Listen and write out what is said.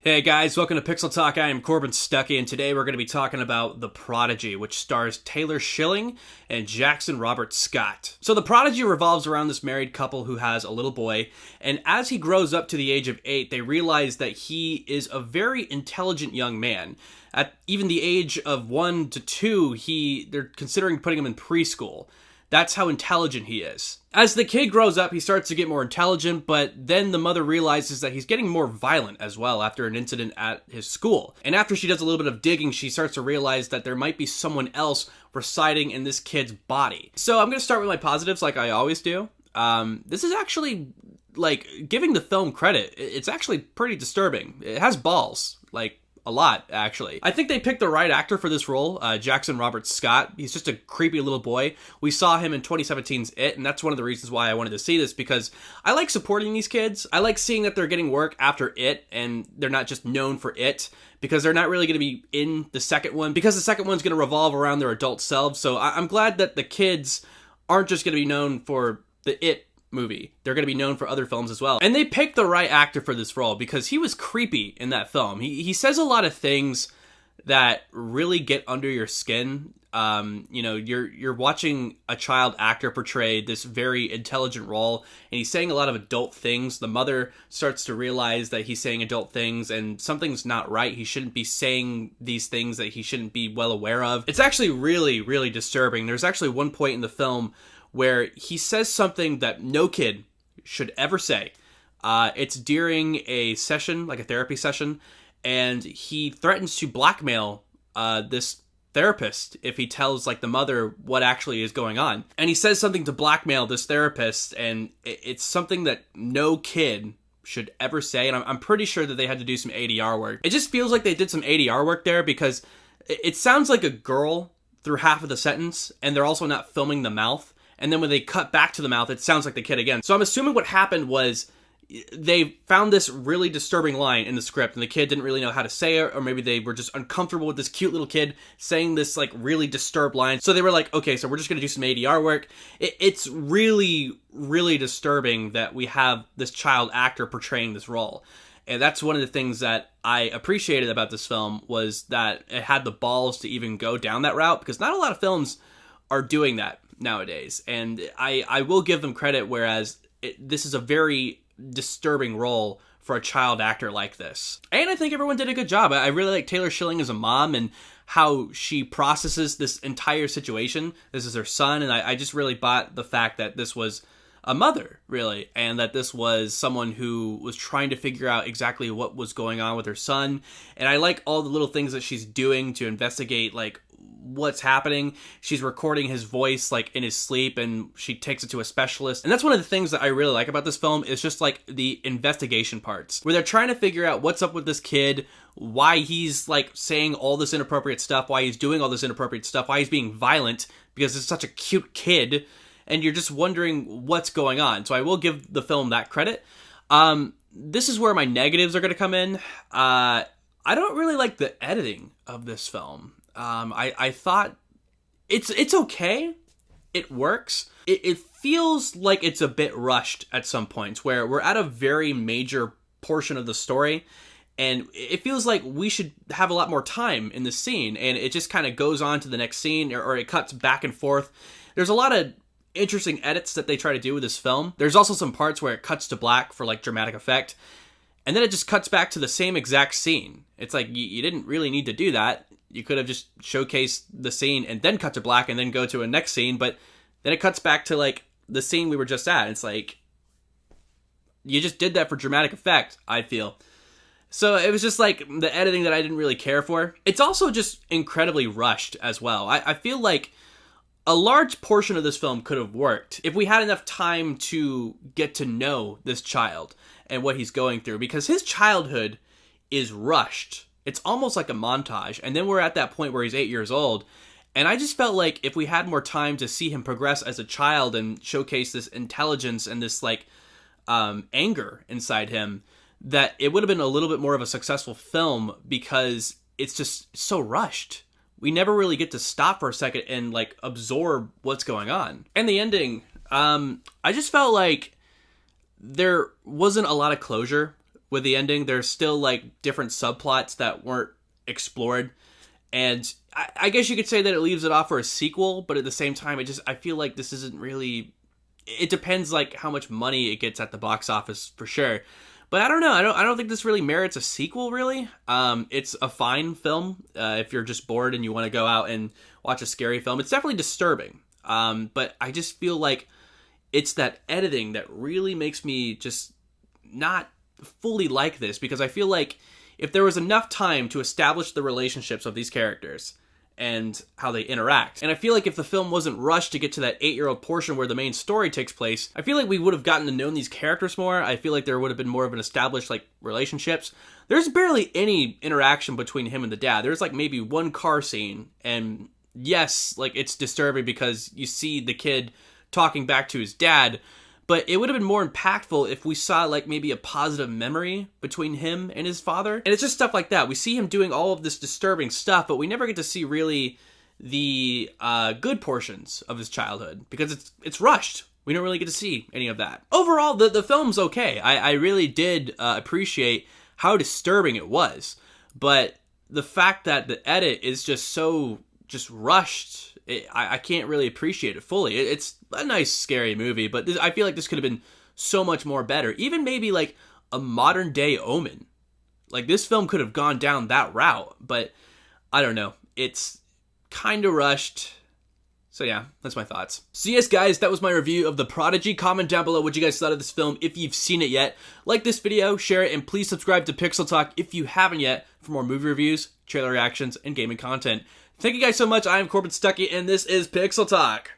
Hey guys, welcome to Pixel Talk. I am Corbin Stuckey, and today we're going to be talking about The Prodigy, which stars Taylor Schilling and Jackson Robert Scott. So The Prodigy revolves around this married couple who has a little boy, and as he grows up to the age of 8, they realize that he is a very intelligent young man. At even the age of 1 to 2, they're considering putting him in preschool. That's how intelligent he is. As the kid grows up, he starts to get more intelligent, but then the mother realizes that he's getting more violent as well after an incident at his school. And after she does a little bit of digging, she starts to realize that there might be someone else residing in this kid's body. So I'm going to start with my positives like I always do. This is actually, giving the film credit, it's actually pretty disturbing. It has balls, a lot, actually. I think they picked the right actor for this role, Jackson Robert Scott. He's just a creepy little boy. We saw him in 2017's It, and that's one of the reasons why I wanted to see this, because I like supporting these kids. I like seeing that they're getting work after It, and they're not just known for It, because they're not really going to be in the second one, because the second one's going to revolve around their adult selves. So I'm glad that the kids aren't just going to be known for the It movie. They're going to be known for other films as well. And they picked the right actor for this role because he was creepy in that film. He says a lot of things that really get under your skin. You're watching a child actor portray this very intelligent role, and he's saying a lot of adult things. The mother starts to realize that he's saying adult things and something's not right. He shouldn't be saying these things that he shouldn't be well aware of. It's actually really, really disturbing. There's actually one point in the film where he says something that no kid should ever say. It's during a session, like a therapy session, and he threatens to blackmail this therapist if he tells the mother what actually is going on. And he says something to blackmail this therapist, and it's something that no kid should ever say, and I'm pretty sure that they had to do some ADR work. It just feels like they did some ADR work there, because it sounds like a girl through half of the sentence, and they're also not filming the mouth. And then when they cut back to the mouth, it sounds like the kid again. So I'm assuming what happened was they found this really disturbing line in the script, and the kid didn't really know how to say it, or maybe they were just uncomfortable with this cute little kid saying this really disturbed line. So they were like, okay, so we're just going to do some ADR work. It's really, really disturbing that we have this child actor portraying this role. And that's one of the things that I appreciated about this film, was that it had the balls to even go down that route, because not a lot of films are doing that nowadays, and I will give them credit, whereas this is a very disturbing role for a child actor like this. And I think everyone did a good job. I really like Taylor Schilling as a mom and how she processes this entire situation. This is her son, and I just really bought the fact that this was a mother, really, and that this was someone who was trying to figure out exactly what was going on with her son. And I like all the little things that she's doing to investigate, what's happening. She's recording his voice in his sleep, and she takes it to a specialist. And that's one of the things that I really like about this film, is just the investigation parts, where they're trying to figure out what's up with this kid, why he's saying all this inappropriate stuff, why he's doing all this inappropriate stuff, why he's being violent, because it's such a cute kid, and you're just wondering what's going on. So I will give the film that credit. This is where my negatives are going to come in. I don't really like the editing of this film. I thought it's okay. It works. It feels like it's a bit rushed at some points, where we're at a very major portion of the story, and it feels like we should have a lot more time in the scene, and it just kind of goes on to the next scene, or it cuts back and forth. There's a lot of interesting edits that they try to do with this film. There's also some parts where it cuts to black for dramatic effect, and then it just cuts back to the same exact scene. It's you didn't really need to do that. You could have just showcased the scene and then cut to black and then go to a next scene, but then it cuts back to the scene we were just at. It's you just did that for dramatic effect, I feel. So it was just the editing that I didn't really care for. It's also just incredibly rushed as well. I feel like a large portion of this film could have worked if we had enough time to get to know this child and what he's going through, because his childhood is rushed. It's almost like a montage, and then we're at that point where he's 8 years old, and I just felt like if we had more time to see him progress as a child and showcase this intelligence and this anger inside him, that it would have been a little bit more of a successful film, because it's just so rushed. We never really get to stop for a second and absorb what's going on. And the ending, I just felt like there wasn't a lot of closure with the ending. There's still like different subplots that weren't explored, and I guess you could say that it leaves it off for a sequel, but at the same time, I feel like this isn't really. It depends like how much money it gets at the box office for sure. But I don't know. I don't think this really merits a sequel, really. It's a fine film if you're just bored and you want to go out and watch a scary film. It's definitely disturbing. But I just feel like it's that editing that really makes me just not fully like this, because I feel like if there was enough time to establish the relationships of these characters and how they interact, and I feel like if the film wasn't rushed to get to that 8-year-old portion where the main story takes place, I feel like we would have gotten to know these characters more. I feel like there would have been more of an established like relationships. There's barely any interaction between him and the dad. There's like maybe one car scene, and yes, like it's disturbing because you see the kid talking back to his dad, but it would have been more impactful if we saw like maybe a positive memory between him and his father. And it's just stuff like that. We see him doing all of this disturbing stuff, but we never get to see really the good portions of his childhood because it's rushed. We don't really get to see any of that. Overall, the film's okay. I really did appreciate how disturbing it was, but the fact that the edit is just so rushed, I can't really appreciate it fully. It's a nice, scary movie, but I feel like this could have been so much more better. Even maybe like a modern day Omen. Like this film could have gone down that route, but I don't know. It's kind of rushed. So yeah, that's my thoughts. So yes, guys, that was my review of The Prodigy. Comment down below what you guys thought of this film if you've seen it yet. Like this video, share it, and please subscribe to Pixel Talk if you haven't yet for more movie reviews, trailer reactions, and gaming content. Thank you guys so much. I am Corbin Stuckey, and this is Pixel Talk.